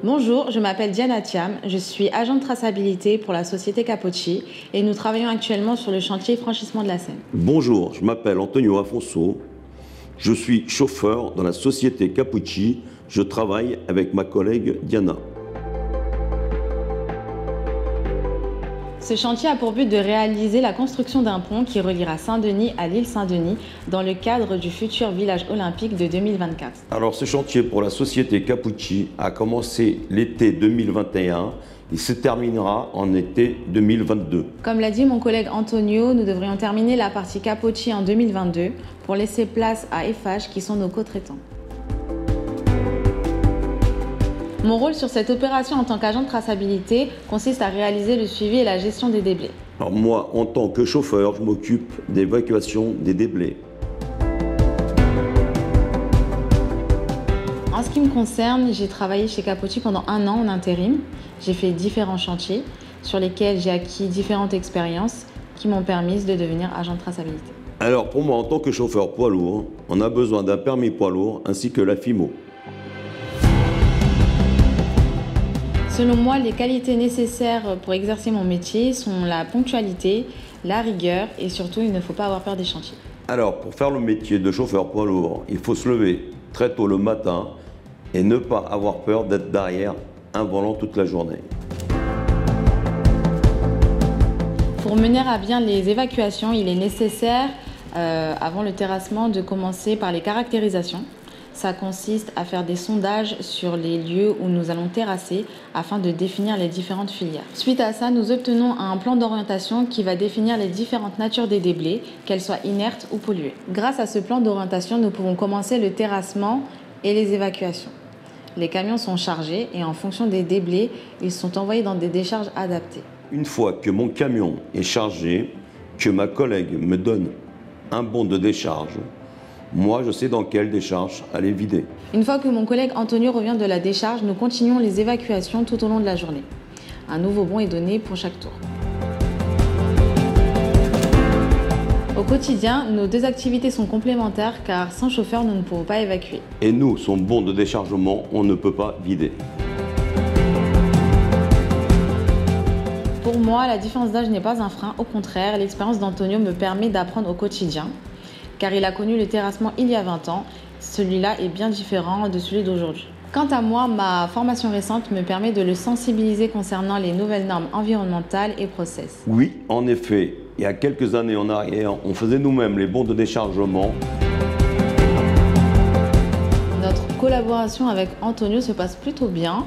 Bonjour, je m'appelle Diana Thiam, je suis agent de traçabilité pour la société Capocci et nous travaillons actuellement sur le chantier franchissement de la Seine. Bonjour, je m'appelle Antonio Afonso, je suis chauffeur dans la société Capocci, je travaille avec ma collègue Diana. Ce chantier a pour but de réaliser la construction d'un pont qui reliera Saint-Denis à l'île Saint-Denis dans le cadre du futur village olympique de 2024. Alors ce chantier pour la société Capocci a commencé l'été 2021 et se terminera en été 2022. Comme l'a dit mon collègue Antonio, nous devrions terminer la partie Capocci en 2022 pour laisser place à Eiffage qui sont nos co-traitants. Mon rôle sur cette opération en tant qu'agent de traçabilité consiste à réaliser le suivi et la gestion des déblais. Alors moi, en tant que chauffeur, je m'occupe d'évacuation des déblais. En ce qui me concerne, j'ai travaillé chez Capocci pendant 1 an en intérim. J'ai fait différents chantiers sur lesquels j'ai acquis différentes expériences qui m'ont permis de devenir agent de traçabilité. Alors pour moi, en tant que chauffeur poids lourd, on a besoin d'un permis poids lourd ainsi que la FIMO. Selon moi, les qualités nécessaires pour exercer mon métier sont la ponctualité, la rigueur et surtout, il ne faut pas avoir peur des chantiers. Alors, pour faire le métier de chauffeur poids lourd, il faut se lever très tôt le matin et ne pas avoir peur d'être derrière un volant toute la journée. Pour mener à bien les évacuations, il est nécessaire, avant le terrassement, de commencer par les caractérisations. Ça consiste à faire des sondages sur les lieux où nous allons terrasser afin de définir les différentes filières. Suite à ça, nous obtenons un plan d'orientation qui va définir les différentes natures des déblais, qu'elles soient inertes ou polluées. Grâce à ce plan d'orientation, nous pouvons commencer le terrassement et les évacuations. Les camions sont chargés et en fonction des déblais, ils sont envoyés dans des décharges adaptées. Une fois que mon camion est chargé, que ma collègue me donne un bon de décharge, moi, je sais dans quelle décharge aller vider. Une fois que mon collègue Antonio revient de la décharge, nous continuons les évacuations tout au long de la journée. Un nouveau bon est donné pour chaque tour. Au quotidien, nos deux activités sont complémentaires car sans chauffeur, nous ne pouvons pas évacuer. Et nous, son bon de déchargement, on ne peut pas vider. Pour moi, la différence d'âge n'est pas un frein. Au contraire, l'expérience d'Antonio me permet d'apprendre au quotidien. Car il a connu le terrassement il y a 20 ans. Celui-là est bien différent de celui d'aujourd'hui. Quant à moi, ma formation récente me permet de le sensibiliser concernant les nouvelles normes environnementales et process. Oui, en effet, il y a quelques années en arrière, on faisait nous-mêmes les bons de déchargement. Notre collaboration avec Antonio se passe plutôt bien.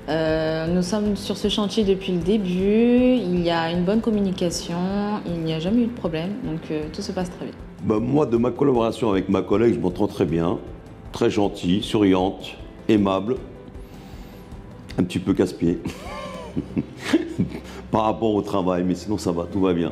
Nous sommes sur ce chantier depuis le début, il y a une bonne communication, il n'y a jamais eu de problème, donc tout se passe très bien. Moi, de ma collaboration avec ma collègue, je m'entends très bien, très gentille, souriante, aimable, un petit peu casse-pied par rapport au travail, mais sinon ça va, tout va bien.